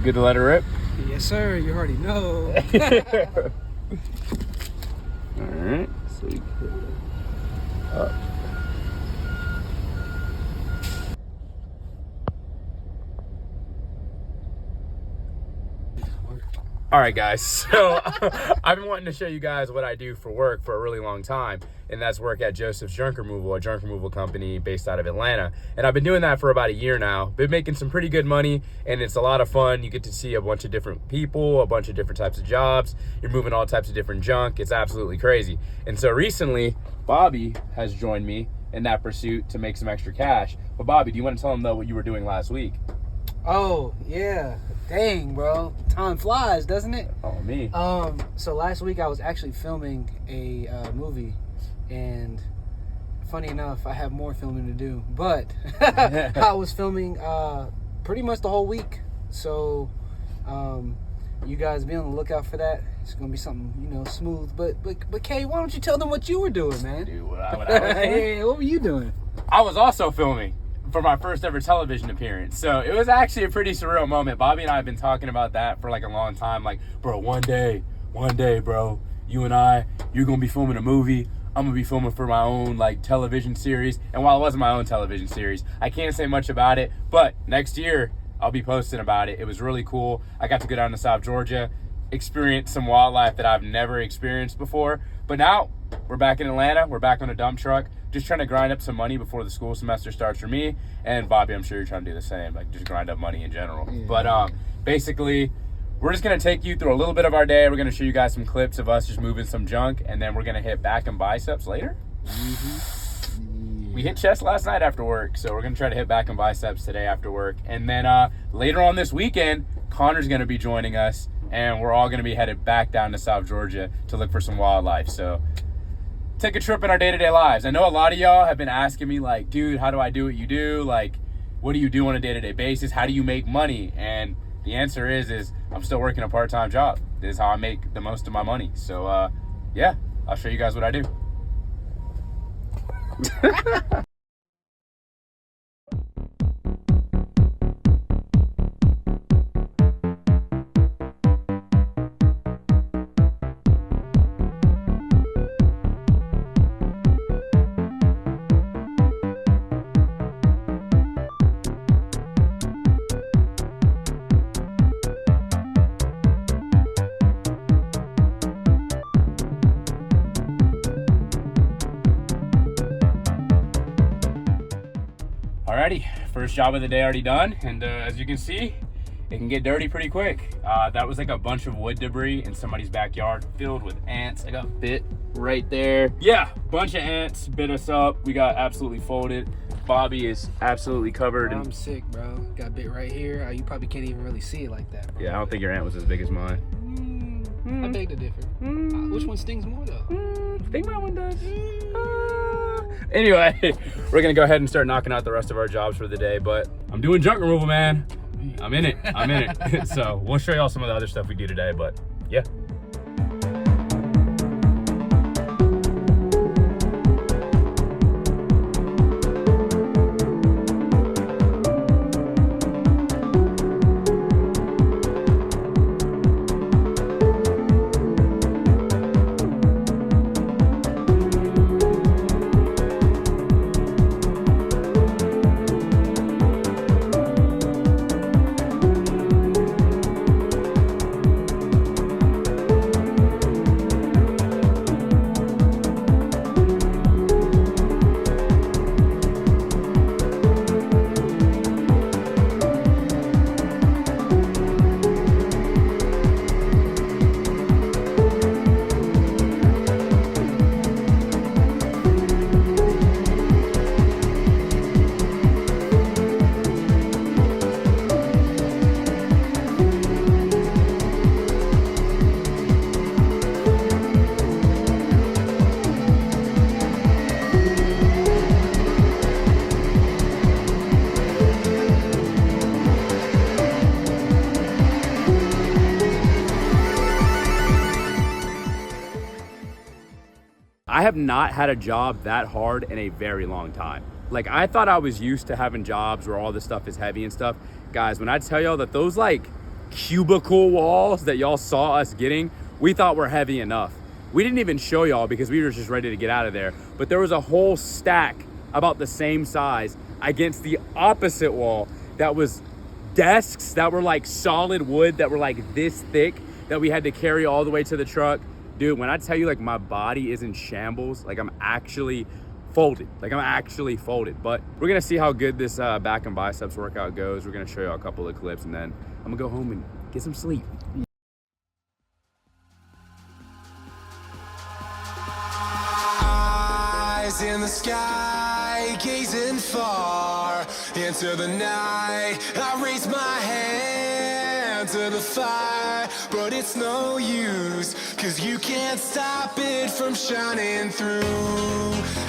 Good to let her rip? Yes, sir. You already know. All right. So we put it up. All right, guys. So I've been wanting to show you guys what I do for work for a really long time, and that's work at Joseph's Junk Removal, a junk removal company based out of Atlanta. And I've been doing that for about a year now. Been making some pretty good money, and it's a lot of fun. You get to see a bunch of different people, a bunch of different types of jobs. You're moving all types of different junk. It's absolutely crazy. And so recently, Bobby has joined me in that pursuit to make some extra cash. But Bobby, do you want to tell them though what you were doing last week? Oh, yeah. Dang, bro. Time flies, doesn't it? Oh, me. So last week I was actually filming a movie, and funny enough, I have more filming to do. But I was filming pretty much the whole week. So you guys be on the lookout for that. It's gonna be something, smooth. But Kay, why don't you tell them what you were doing, man? Dude, what I was doing? Hey, what were you doing? I was also filming for my first ever television appearance. So it was actually a pretty surreal moment. Bobby and I have been talking about that for like a long time. Like, bro, one day, bro, you and I, you're gonna be filming a movie. I'm gonna be filming for my own like television series. And while it wasn't my own television series, I can't say much about it, but next year I'll be posting about it. It was really cool. I got to go down to South Georgia, experience some wildlife that I've never experienced before. But now we're back in Atlanta. We're back on a dump truck, just trying to grind up some money before the school semester starts for me. And Bobby, I'm sure you're trying to do the same, like just grind up money in general. Yeah. But basically, we're just gonna take you through a little bit of our day. We're gonna show you guys some clips of us just moving some junk, and then we're gonna hit back and biceps later. Mm-hmm. Yeah. We hit chest last night after work, so we're gonna try to hit back and biceps today after work. And then later on this weekend, Connor's gonna be joining us, and we're all gonna be headed back down to South Georgia to look for some wildlife. So take a trip in our day-to-day lives. I know a lot of y'all have been asking me like, dude, how do I do what you do? Like, what do you do on a day-to-day basis? How do you make money? And the answer is I'm still working a part-time job. This is how I make the most of my money. So yeah, I'll show you guys what I do. Alrighty, first job of the day already done, and as you can see, it can get dirty pretty quick. That was like a bunch of wood debris in somebody's backyard filled with ants. I got bit right there. Yeah, bunch of ants bit us up. We got absolutely folded. Bobby is absolutely covered. I'm sick, bro. Got bit right here. You probably can't even really see it like that, bro. Yeah, I don't think your ant was as big as mine. I beg to differ. Which one stings more, though? I think my one does. Anyway, we're gonna go ahead and start knocking out the rest of our jobs for the day, but I'm doing junk removal, man. I'm in it. So we'll show y'all some of the other stuff we do today, but yeah. I have not had a job that hard in a very long time. Like, I thought I was used to having jobs where all this stuff is heavy and stuff. Guys, when I tell y'all that those like cubicle walls that y'all saw us getting, we thought were heavy enough. We didn't even show y'all because we were just ready to get out of there. But there was a whole stack about the same size against the opposite wall that was desks that were like solid wood that were like this thick that we had to carry all the way to the truck. Dude, when I tell you like my body is in shambles, like I'm actually folded. But we're gonna see how good this back and biceps workout goes. We're gonna show you a couple of clips and then I'm gonna go home and get some sleep. Eyes in the sky, gazing far into the night. I raise my hand to the fire, but it's no use, 'cause you can't stop it from shining through.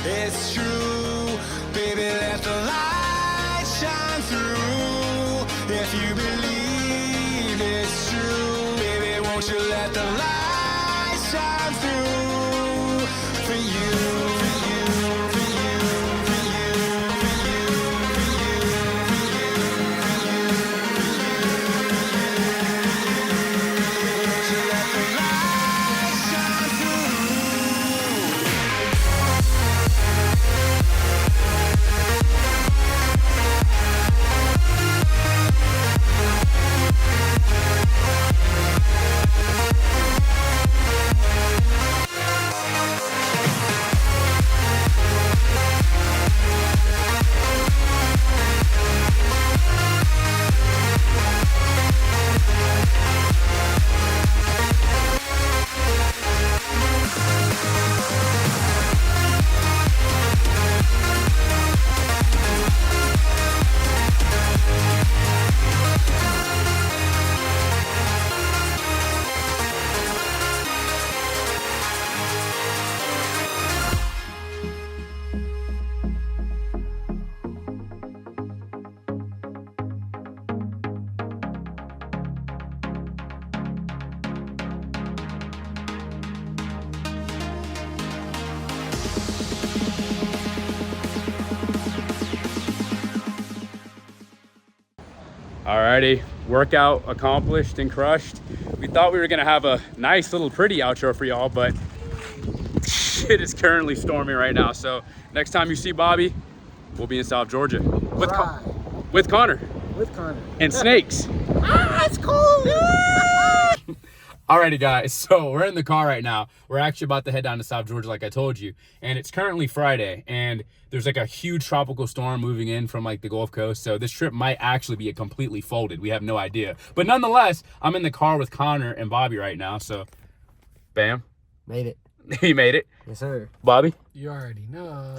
It's true, baby, let the light shine through. If you believe it's true, baby, won't you let the light shine through for you. Alrighty, workout accomplished and crushed. We thought we were gonna have a nice little pretty outro for y'all, but shit is currently storming right now. So next time you see Bobby, we'll be in South Georgia with with Connor and snakes. It's cold. Alrighty guys, so we're in the car right now. We're actually about to head down to South Georgia like I told you. And it's currently Friday and there's like a huge tropical storm moving in from like the Gulf Coast. So this trip might actually be completely folded. We have no idea. But nonetheless, I'm in the car with Connor and Bobby right now. So bam. Made it. He made it. Yes, sir. Bobby? You already know.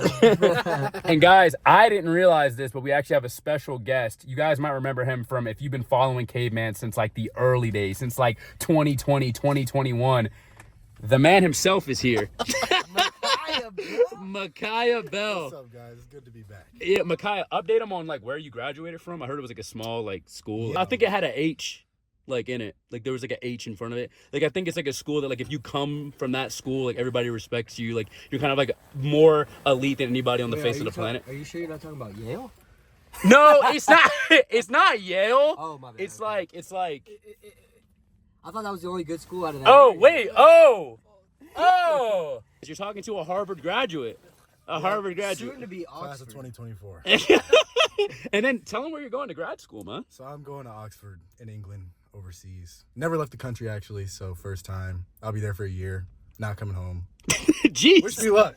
And guys, I didn't realize this, but we actually have a special guest. You guys might remember him from, if you've been following Caveman since like the early days, since like 2020, 2021. The man himself is here. Micaiah Bell. What's up, guys? It's good to be back. Yeah, Micaiah, update him on like where you graduated from. I heard it was like a small like school. Yeah. I think it had a H like in it. Like there was like a H in front of it. Like I think it's like a school that like if you come from that school, like everybody respects you. Like you're kind of like more elite than anybody on the face of the planet. Are you sure you're not talking about Yale? No, it's not. It's not Yale. Oh my bad. It's like. I thought that was the only good school out of that. Oh area. wait. Oh. You're talking to a Harvard graduate. Harvard graduate. Soon to be Class of Oxford. 2024. And then tell them where you're going to grad school, man. So I'm going to Oxford in England, overseas. Never left the country, actually, so first time. I'll be there for a year. Not coming home. Jeez. Wish me luck.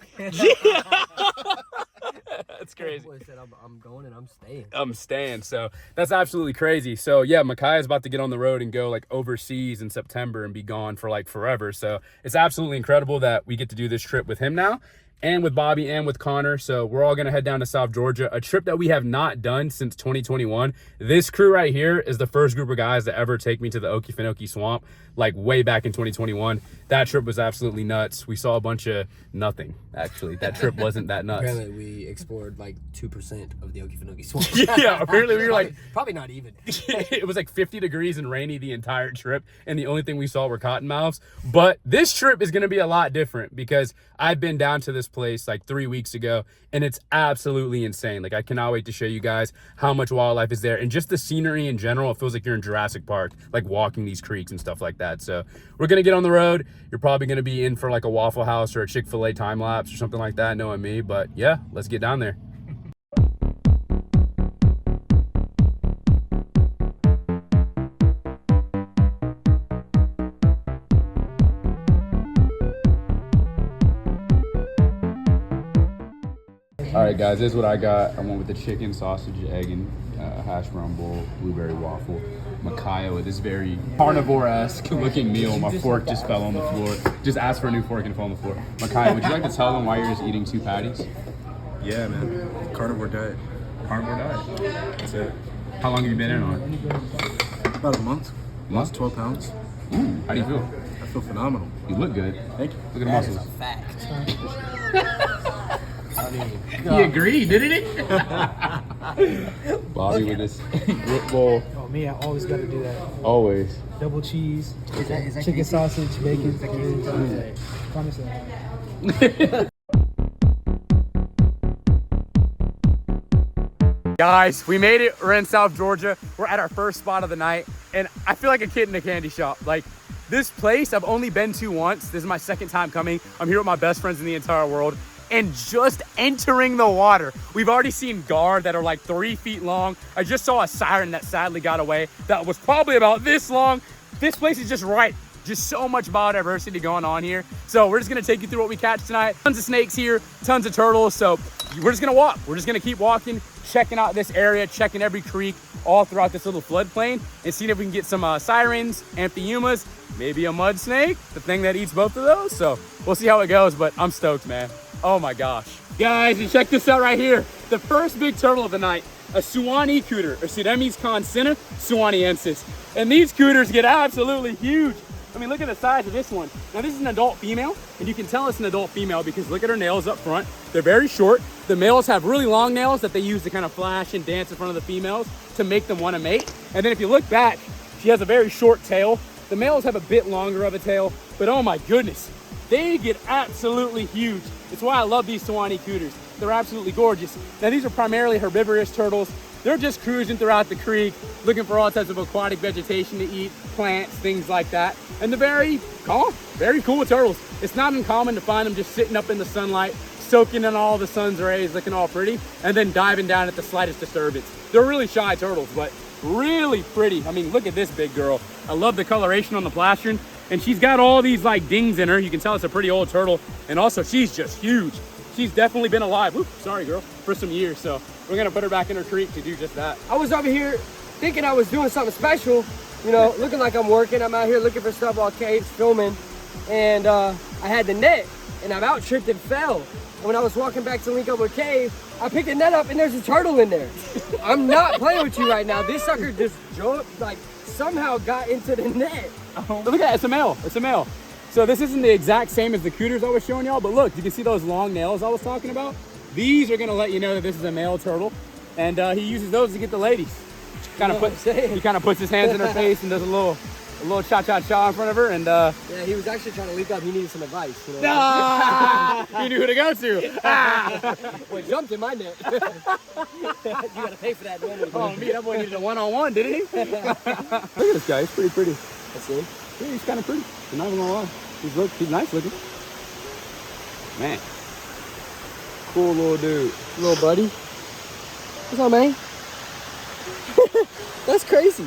That's crazy. Boy said I'm going and I'm staying. I'm staying. So that's absolutely crazy. So yeah, Micaiah's about to get on the road and go like overseas in September and be gone for like forever. So it's absolutely incredible that we get to do this trip with him now and with Bobby and with Connor. So we're all going to head down to South Georgia, a trip that we have not done since 2021. This crew right here is the first group of guys that ever take me to the Okefenokee Swamp, like way back in 2021. That trip was absolutely nuts. We saw a bunch of nothing, actually. That trip wasn't that nuts. Apparently we explored like 2% of the Okefenokee Swamp. Yeah, apparently we were like... Probably not even. It was like 50 degrees and rainy the entire trip, and the only thing we saw were cottonmouths. But this trip is going to be a lot different because I've been down to this this place like 3 weeks ago, and it's absolutely insane. Like, I cannot wait to show you guys how much wildlife is there, and just the scenery in general. It feels like you're in Jurassic Park, like walking these creeks and stuff like that. So we're gonna get on the road. You're probably gonna be in for like a Waffle House or a Chick-fil-A time lapse or something like that, knowing me. But yeah, let's get down there. All right, guys, this is what I got. I went with the chicken, sausage, egg, and hash brown bowl, blueberry waffle. Micaiah with this very carnivore-esque looking meal. My fork just fell on the floor. Just asked for a new fork and it fell on the floor. Micaiah, would you like to tell them why you're just eating 2 patties? Yeah, man. Carnivore diet. Carnivore diet. That's it. How long have you been in on it? About a month. Lost 12 pounds. Ooh, how do you feel? I feel phenomenal. You look good. Thank you. Look at the muscles. Fact. He agreed, didn't he? Bobby with this grip bowl. Oh, me, I always got to do that. Always. Double cheese, chicken sausage, bacon. Promise that. Guys, we made it. We're in South Georgia. We're at our first spot of the night, and I feel like a kid in a candy shop. Like, this place I've only been to once. This is my second time coming. I'm here with my best friends in the entire world. And just entering the water, we've already seen gar that are like 3 feet long. I just saw a siren that sadly got away that was probably about this long. This place is just right. Just so much biodiversity going on here. So we're just gonna take you through what we catch tonight. Tons of snakes here, tons of turtles. So we're just gonna walk. We're just gonna keep walking, checking out this area, checking every creek all throughout this little floodplain, and seeing if we can get some sirens, amphiumas, maybe a mud snake, the thing that eats both of those. So we'll see how it goes, but I'm stoked, man. Oh my gosh. Guys, and check this out right here. The first big turtle of the night, a Suwannee cooter, or Pseudemes consina suwanniensis. And these cooters get absolutely huge. I mean, look at the size of this one. Now, this is an adult female, and you can tell it's an adult female because look at her nails up front. They're very short. The males have really long nails that they use to kind of flash and dance in front of the females to make them want to mate. And then if you look back, she has a very short tail. The males have a bit longer of a tail, but oh my goodness, they get absolutely huge. It's why I love these Suwannee cooters. They're absolutely gorgeous. Now, these are primarily herbivorous turtles. They're just cruising throughout the creek, looking for all types of aquatic vegetation to eat, plants, things like that. And they're very calm, very cool turtles. It's not uncommon to find them just sitting up in the sunlight, soaking in all the sun's rays, looking all pretty, and then diving down at the slightest disturbance. They're really shy turtles, but really pretty. I mean, look at this big girl. I love the coloration on the plastron. And she's got all these like dings in her. You can tell it's a pretty old turtle. And also she's just huge. She's definitely been alive, whoop, sorry girl, for some years. So we're gonna put her back in her creek to do just that. I was over here thinking I was doing something special, you know, looking like I'm working. I'm out here looking for stuff while Cave's filming. And I had the net and I out tripped and fell. And when I was walking back to link up with Cave, I picked the net up and there's a turtle in there. I'm not playing with you right now. This sucker just jumped, like somehow got into the net. Look at that, it's a male, it's a male. So this isn't the exact same as the cooters I was showing y'all, but look, you can see those long nails I was talking about? These are gonna let you know that this is a male turtle, and he uses those to get the ladies. He kind of puts his hands in her face and does a little cha-cha-cha in front of her, and yeah, he was actually trying to link up. He needed some advice. You know? He knew who to go to. Well, he jumped in my net. You gotta pay for that. Oh, me, that boy needed a one-on-one, didn't he? Look at this guy, he's pretty pretty. That's him. Yeah, he's kind of pretty. I'm not even gonna lie. He's nice looking. Man. Cool little dude. Little buddy. What's up, man? That's crazy.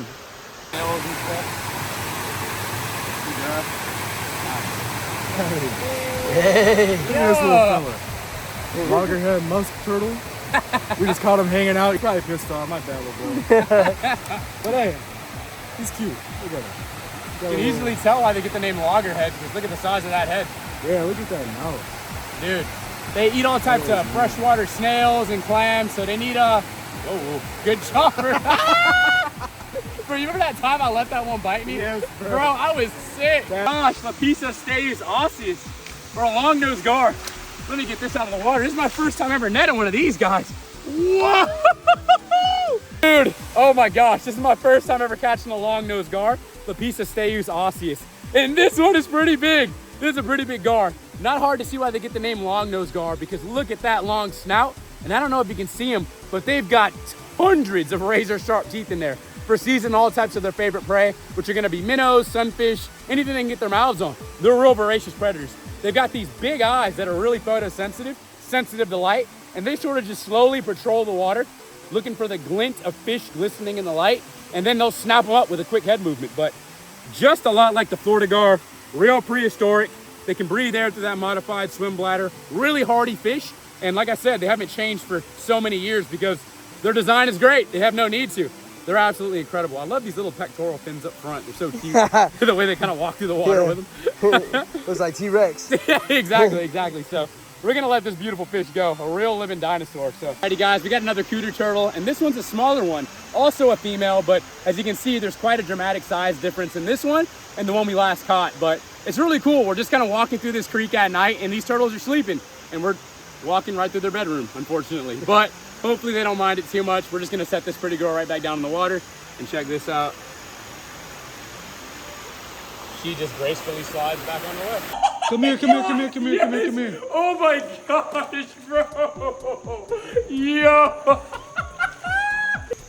Hey, look at this little fella. Loggerhead musk turtle. We just caught him hanging out. He probably pissed off. My bad, little boy. But hey, he's cute. Look at him. You can easily tell why they get the name loggerhead, because look at the size of that head. Yeah, look at that mouth. Dude, they eat all types of freshwater snails and clams, so they need a... Oh, good job. Bro, you remember that time I let that one bite me? Yes, bro. I was sick. Gosh, Pt.1 osseous, or a long-nosed gar. Let me get this out of the water. This is my first time ever netting one of these guys. Whoa! Dude, oh my gosh, this is my first time ever catching a long-nosed gar, Pt.1 osseous. And this one is pretty big. This is a pretty big gar. Not hard to see why they get the name long-nosed gar, because look at that long snout. And I don't know if you can see them, but they've got hundreds of razor-sharp teeth in there for seizing all types of their favorite prey, which are gonna be minnows, sunfish, anything they can get their mouths on. They're real voracious predators. They've got these big eyes that are really photosensitive, sensitive to light, and they sort of just slowly patrol the water, looking for the glint of fish glistening in the light, and then they'll snap them up with a quick head movement. But just a lot like the Florida gar, real prehistoric. They can breathe air through that modified swim bladder. Really hardy fish. And like I said, they haven't changed for so many years because their design is great. They have no need to. They're absolutely incredible. I love these little pectoral fins up front. They're so cute. The way they kind of walk through the water with them. Looks like T-Rex. Yeah, exactly. So we're gonna let this beautiful fish go, a real living dinosaur. So, alrighty guys, we got another cooter turtle, and this one's a smaller one, also a female, but as you can see, there's quite a dramatic size difference in this one and the one we last caught. But it's really cool. We're just kind of walking through this creek at night, and these turtles are sleeping, and we're walking right through their bedroom, unfortunately. But hopefully they don't mind it too much. We're just gonna set this pretty girl right back down in the water, and check this out. She just gracefully slides back on the way. Come here. Oh my gosh, bro. Yo.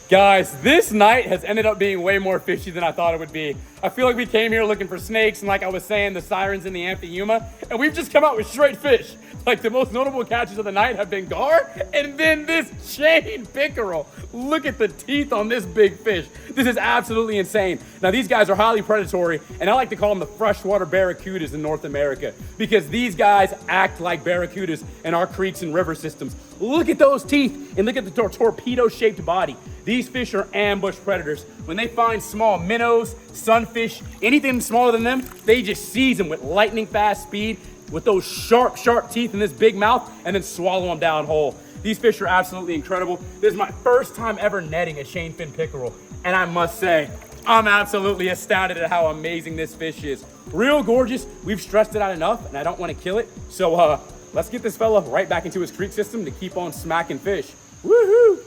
Guys, this night has ended up being way more fishy than I thought it would be. I feel like we came here looking for snakes, and like I was saying, the sirens in the Amphiuma, and we've just come out with straight fish. Like, the most notable catches of the night have been gar, and then this chain pickerel. Look at the teeth on this big fish. This is absolutely insane. Now, these guys are highly predatory, and I like to call them the freshwater barracudas in North America, because these guys act like barracudas in our creeks and river systems. Look at those teeth, and look at the torpedo-shaped body. These fish are ambush predators. When they find small minnows, sunfish, anything smaller than them, they just seize them with lightning fast speed, with those sharp teeth in this big mouth, and then swallow them down whole. These fish are absolutely incredible. This is my first time ever netting a chain fin pickerel, and I must say, I'm absolutely astounded at how amazing this fish is. Real gorgeous. We've stressed it out enough, and I don't want to kill it. So let's get this fella right back into his creek system to keep on smacking fish. Woohoo!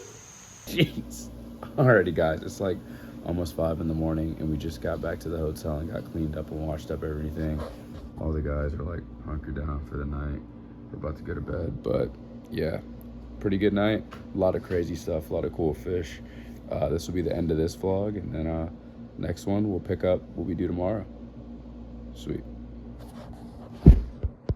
Jeez. Alrighty guys, it's like almost 5 in the morning, and we just got back to the hotel and got cleaned up and washed up everything. All the guys are like hunkered down for the night. We're about to go to bed, but yeah, pretty good night. A lot of crazy stuff, a lot of cool fish. This will be the end of this vlog, and then next one we'll pick up what we do tomorrow. Sweet.